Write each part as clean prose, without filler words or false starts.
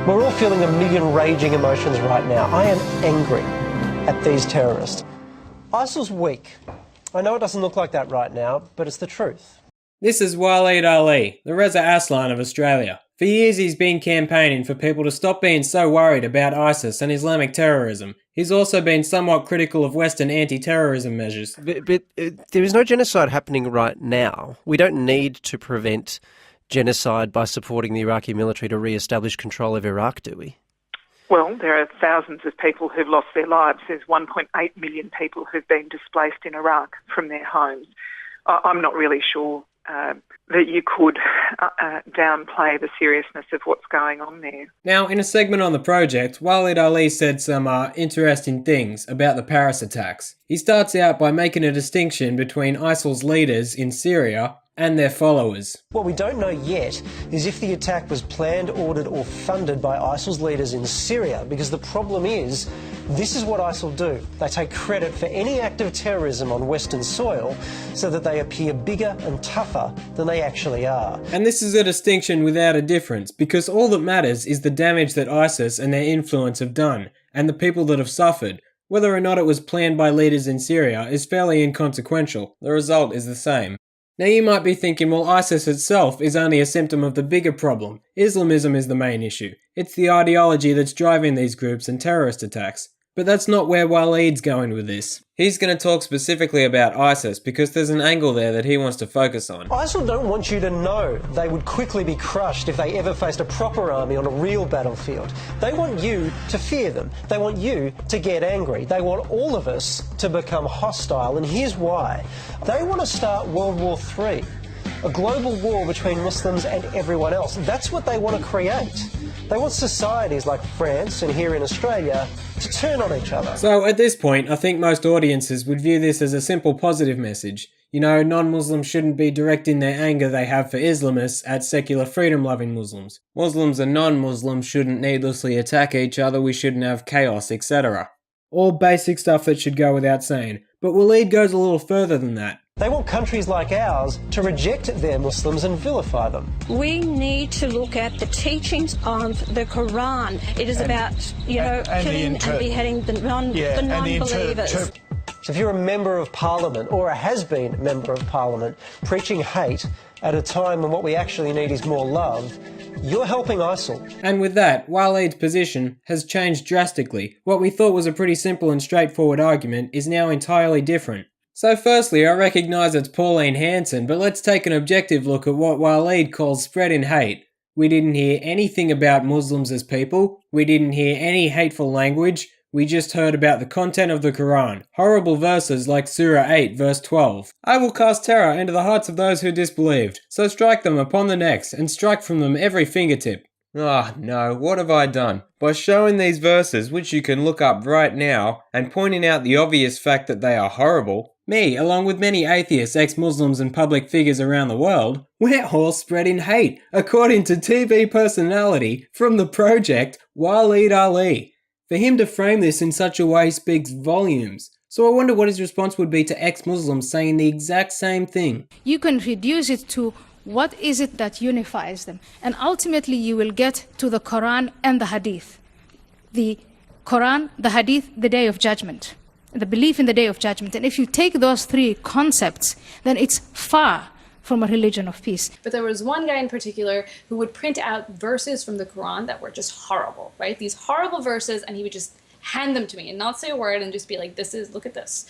We're all feeling a million raging emotions right now. I am angry at these terrorists. ISIL's weak. I know it doesn't look like that right now, but it's the truth. This is Waleed Aly, the Reza Aslan of Australia. For years he's been campaigning for people to stop being so worried about ISIS and Islamic terrorism. He's also been somewhat critical of Western anti-terrorism measures. But there is no genocide happening right now. We don't need to prevent genocide by supporting the Iraqi military to re-establish control of Iraq, do we? Well, there are thousands of people who've lost their lives. There's 1.8 million people who've been displaced in Iraq from their homes. I'm not really sure that you could downplay the seriousness of what's going on there. Now, in a segment on the project, Waleed Aly said some interesting things about the Paris attacks. He starts out by making a distinction between ISIL's leaders in Syria and their followers. What we don't know yet is if the attack was planned, ordered or funded by ISIL's leaders in Syria, because the problem is, this is what ISIL do. They take credit for any act of terrorism on Western soil so that they appear bigger and tougher than they actually are. And this is a distinction without a difference, because all that matters is the damage that ISIS and their influence have done, and the people that have suffered. Whether or not it was planned by leaders in Syria is fairly inconsequential. The result is the same. Now you might be thinking, well, ISIS itself is only a symptom of the bigger problem. Islamism is the main issue. It's the ideology that's driving these groups and terrorist attacks. But that's not where Waleed's going with this. He's going to talk specifically about ISIS because there's an angle there that he wants to focus on. ISIL don't want you to know they would quickly be crushed if they ever faced a proper army on a real battlefield. They want you to fear them. They want you to get angry. They want all of us to become hostile, and here's why. They want to start World War III, a global war between Muslims and everyone else. That's what they want to create. They want societies like France and here in Australia to turn on each other. So at this point, I think most audiences would view this as a simple positive message. You know, non-Muslims shouldn't be directing their anger they have for Islamists at secular freedom-loving Muslims. Muslims and non-Muslims shouldn't needlessly attack each other, we shouldn't have chaos, etc. All basic stuff that should go without saying. But Waleed goes a little further than that. They want countries like ours to reject their Muslims and vilify them. We need to look at the teachings of the Quran. It is about, killing and beheading the non-believers. So if you're a member of parliament or a has-been member of parliament preaching hate at a time when what we actually need is more love, you're helping ISIL. And with that, Waleed's position has changed drastically. What we thought was a pretty simple and straightforward argument is now entirely different. So firstly, I recognise it's Pauline Hanson, but let's take an objective look at what Waleed calls spreading hate. We didn't hear anything about Muslims as people, we didn't hear any hateful language, we just heard about the content of the Quran, horrible verses like Surah 8 verse 12. I will cast terror into the hearts of those who disbelieved, so strike them upon the necks, and strike from them every fingertip. Ah, no, what have I done? By showing these verses, which you can look up right now, and pointing out the obvious fact that they are horrible, me, along with many atheists, ex-Muslims and public figures around the world, we're all spreading hate, according to TV personality from the project, Waleed Aly. For him to frame this in such a way speaks volumes. So I wonder what his response would be to ex-Muslims saying the exact same thing. You can reduce it to what is it that unifies them, and ultimately you will get to the Quran and the Hadith. The Quran, the Hadith, the Day of Judgment. The belief in the Day of Judgment. And if you take those three concepts, then it's far from a religion of peace. But there was one guy in particular who would print out verses from the Quran that were just horrible, right? These horrible verses, and he would just hand them to me and not say a word and just be like, look at this.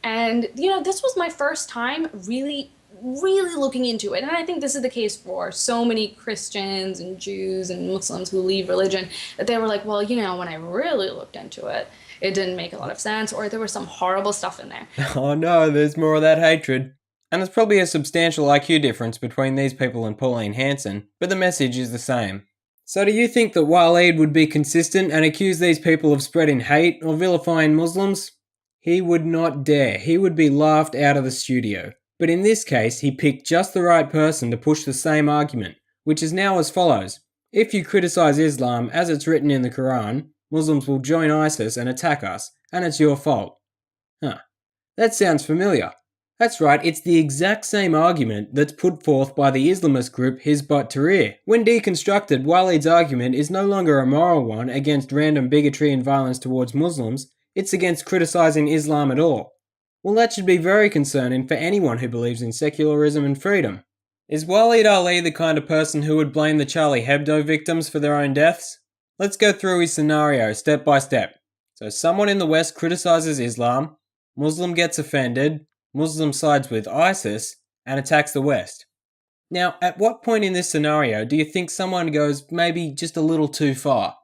And, this was my first time really looking into it. And I think this is the case for so many Christians and Jews and Muslims who leave religion, that they were like, well, when I really looked into it, it didn't make a lot of sense, or there was some horrible stuff in there. Oh no, there's more of that hatred. And there's probably a substantial IQ difference between these people and Pauline Hanson, but the message is the same. So do you think that Waleed would be consistent and accuse these people of spreading hate or vilifying Muslims? He would not dare. He would be laughed out of the studio. But in this case, he picked just the right person to push the same argument, which is now as follows. If you criticise Islam as it's written in the Quran, Muslims will join ISIS and attack us, and it's your fault. That sounds familiar. That's right, it's the exact same argument that's put forth by the Islamist group Hizb ut-Tahrir. When deconstructed, Waleed's argument is no longer a moral one against random bigotry and violence towards Muslims, it's against criticising Islam at all. Well, that should be very concerning for anyone who believes in secularism and freedom. Is Waleed Aly the kind of person who would blame the Charlie Hebdo victims for their own deaths? Let's go through his scenario step by step. So someone in the West criticises Islam, Muslim gets offended, Muslim sides with ISIS, and attacks the West. Now, at what point in this scenario do you think someone goes maybe just a little too far?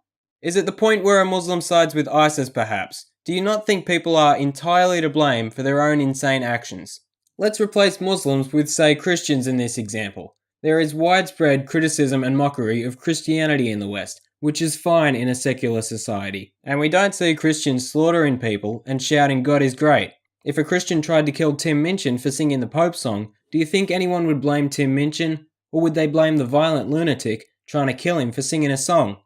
Is it the point where a Muslim sides with ISIS perhaps? Do you not think people are entirely to blame for their own insane actions? Let's replace Muslims with, say, Christians in this example. There is widespread criticism and mockery of Christianity in the West, which is fine in a secular society. And we don't see Christians slaughtering people and shouting God is great. If a Christian tried to kill Tim Minchin for singing the Pope song, do you think anyone would blame Tim Minchin? Or would they blame the violent lunatic trying to kill him for singing a song?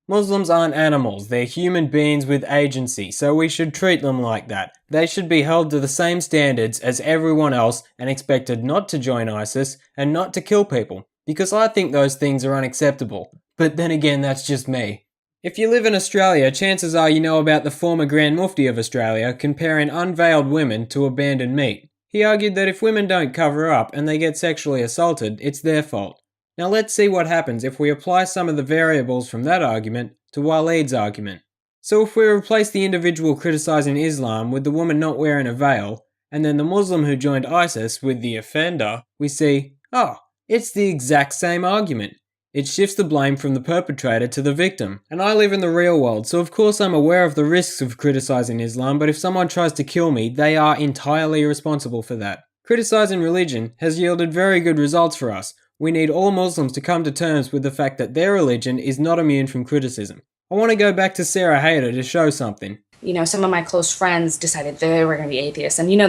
Muslims aren't animals, they're human beings with agency, so we should treat them like that. They should be held to the same standards as everyone else and expected not to join ISIS and not to kill people, because I think those things are unacceptable. But then again, that's just me. If you live in Australia, chances are you know about the former Grand Mufti of Australia comparing unveiled women to abandoned meat. He argued that if women don't cover up and they get sexually assaulted, it's their fault. Now let's see what happens if we apply some of the variables from that argument to Waleed's argument. So if we replace the individual criticising Islam with the woman not wearing a veil, and then the Muslim who joined ISIS with the offender, we see, oh, it's the exact same argument. It shifts the blame from the perpetrator to the victim. And I live in the real world, so of course I'm aware of the risks of criticising Islam, but if someone tries to kill me, they are entirely responsible for that. Criticising religion has yielded very good results for us. We need all Muslims to come to terms with the fact that their religion is not immune from criticism. I want to go back to Sarah Hayter to show something. You know, some of my close friends decided they were going to be atheists. And you know,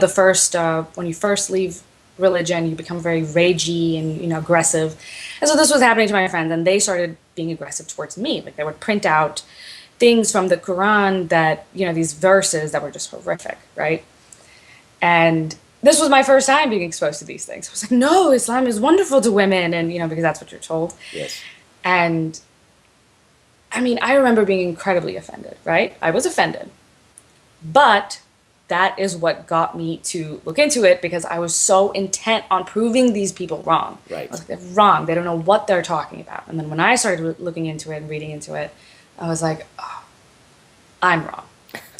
when you first leave religion, you become very ragey and, aggressive. And so this was happening to my friends, and they started being aggressive towards me. Like, they would print out things from the Quran that, these verses that were just horrific, right? And this was my first time being exposed to these things. I was like, no, Islam is wonderful to women, and, because that's what you're told. Yes. And, I remember being incredibly offended, right? I was offended. But that is what got me to look into it, because I was so intent on proving these people wrong. Right. I was like, they're wrong. They don't know what they're talking about. And then when I started looking into it and reading into it, I was like, oh, I'm wrong.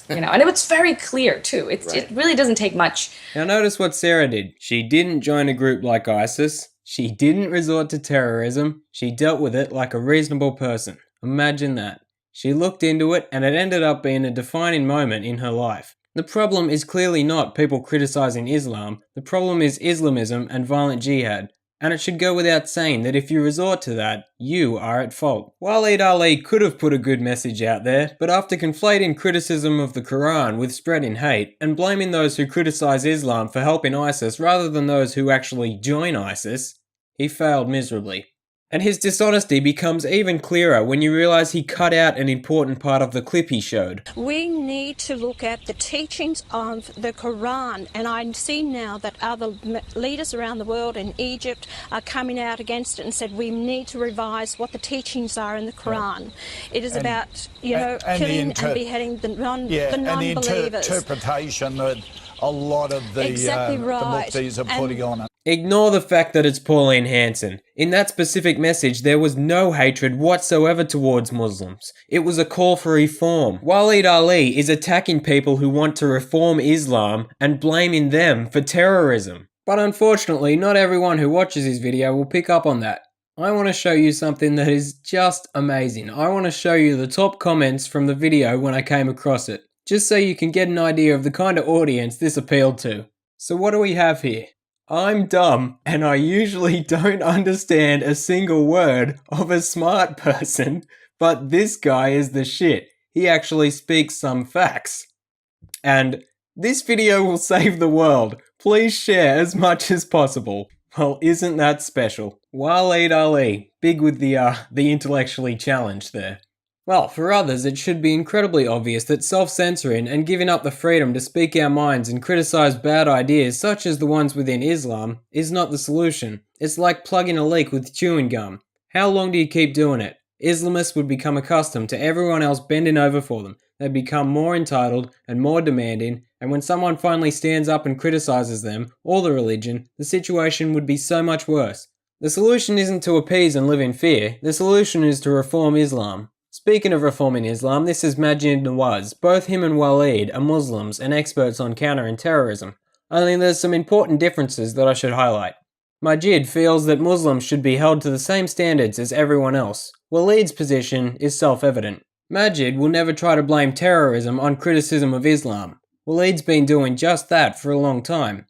And it was very clear too. It really doesn't take much. Now notice what Sarah did. She didn't join a group like ISIS. She didn't resort to terrorism. She dealt with it like a reasonable person. Imagine that. She looked into it, and it ended up being a defining moment in her life. The problem is clearly not people criticising Islam. The problem is Islamism and violent jihad. And it should go without saying that if you resort to that, you are at fault. Waleed Aly could have put a good message out there, but after conflating criticism of the Quran with spreading hate, and blaming those who criticise Islam for helping ISIS rather than those who actually join ISIS, he failed miserably. And his dishonesty becomes even clearer when you realise he cut out an important part of the clip he showed. We need to look at the teachings of the Quran, and I see now that other leaders around the world in Egypt are coming out against it and said we need to revise what the teachings are in the Quran. Yeah. It is about, killing and beheading the non-believers. And the interpretation that a lot of the muftis are putting on it. Ignore the fact that it's Pauline Hanson. In that specific message, there was no hatred whatsoever towards Muslims. It was a call for reform. Waleed Aly is attacking people who want to reform Islam and blaming them for terrorism. But unfortunately, not everyone who watches his video will pick up on that. I want to show you something that is just amazing. I want to show you the top comments from the video when I came across it, just so you can get an idea of the kind of audience this appealed to. So what do we have here? I'm dumb, and I usually don't understand a single word of a smart person, but this guy is the shit. He actually speaks some facts. And this video will save the world. Please share as much as possible. Well, isn't that special? Waleed Aly, big with the intellectually challenged there. Well, for others, it should be incredibly obvious that self-censoring and giving up the freedom to speak our minds and criticize bad ideas such as the ones within Islam is not the solution. It's like plugging a leak with chewing gum. How long do you keep doing it? Islamists would become accustomed to everyone else bending over for them. They'd become more entitled and more demanding, and when someone finally stands up and criticizes them, or the religion, the situation would be so much worse. The solution isn't to appease and live in fear, the solution is to reform Islam. Speaking of reforming Islam, this is Maajid Nawaz. Both him and Waleed are Muslims and experts on countering terrorism. Only there's some important differences that I should highlight. Maajid feels that Muslims should be held to the same standards as everyone else. Waleed's position is self-evident. Maajid will never try to blame terrorism on criticism of Islam. Waleed's been doing just that for a long time.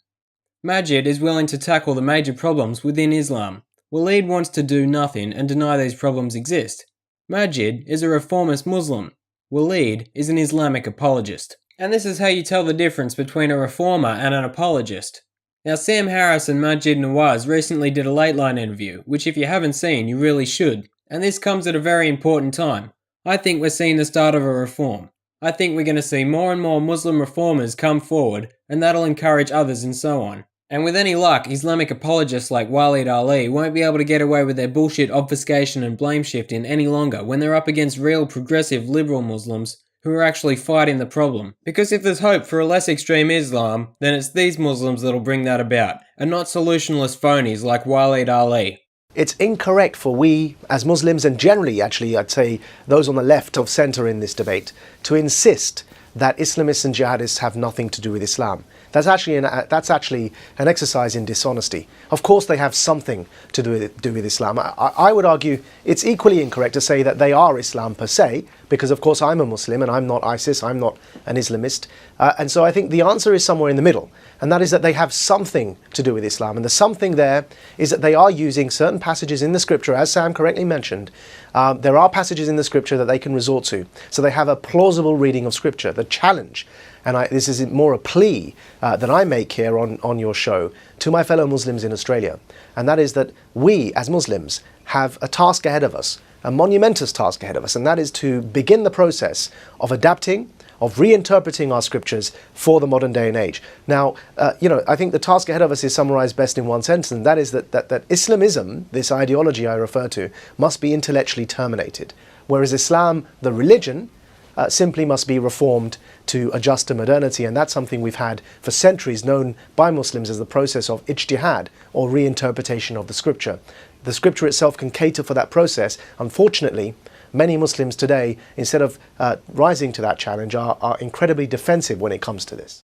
Maajid is willing to tackle the major problems within Islam. Waleed wants to do nothing and deny these problems exist. Maajid is a reformist Muslim. Waleed is an Islamic apologist. And this is how you tell the difference between a reformer and an apologist. Now, Sam Harris and Maajid Nawaz recently did a Late Line interview, which if you haven't seen, you really should. And this comes at a very important time. I think we're seeing the start of a reform. I think we're going to see more and more Muslim reformers come forward, and that'll encourage others and so on. And with any luck, Islamic apologists like Waleed Aly won't be able to get away with their bullshit obfuscation and blame shifting any longer when they're up against real progressive liberal Muslims who are actually fighting the problem. Because if there's hope for a less extreme Islam, then it's these Muslims that'll bring that about, and not solutionless phonies like Waleed Aly. It's incorrect for we, as Muslims, and generally, actually, I'd say those on the left of centre in this debate, to insist that Islamists and jihadists have nothing to do with Islam. That's actually an exercise in dishonesty. Of course they have something to do with Islam. I would argue it's equally incorrect to say that they are Islam per se, because of course I'm a Muslim and I'm not ISIS, I'm not an Islamist. And so I think the answer is somewhere in the middle, and that is that they have something to do with Islam. And the something there is that they are using certain passages in the scripture, as Sam correctly mentioned. There are passages in the scripture that they can resort to. So they have a plausible reading of scripture. The challenge, and this is more a plea that I make here on your show to my fellow Muslims in Australia, and that is that we as Muslims have a task ahead of us, a monumentous task ahead of us, and that is to begin the process of adapting, of reinterpreting our scriptures for the modern day and age. Now, I think the task ahead of us is summarized best in one sentence, and that is that Islamism, this ideology I refer to, must be intellectually terminated, whereas Islam, the religion, simply must be reformed to adjust to modernity, and that's something we've had for centuries, known by Muslims as the process of ijtihad, or reinterpretation of the scripture. The scripture itself can cater for that process. Unfortunately, many Muslims today, instead of rising to that challenge, are incredibly defensive when it comes to this.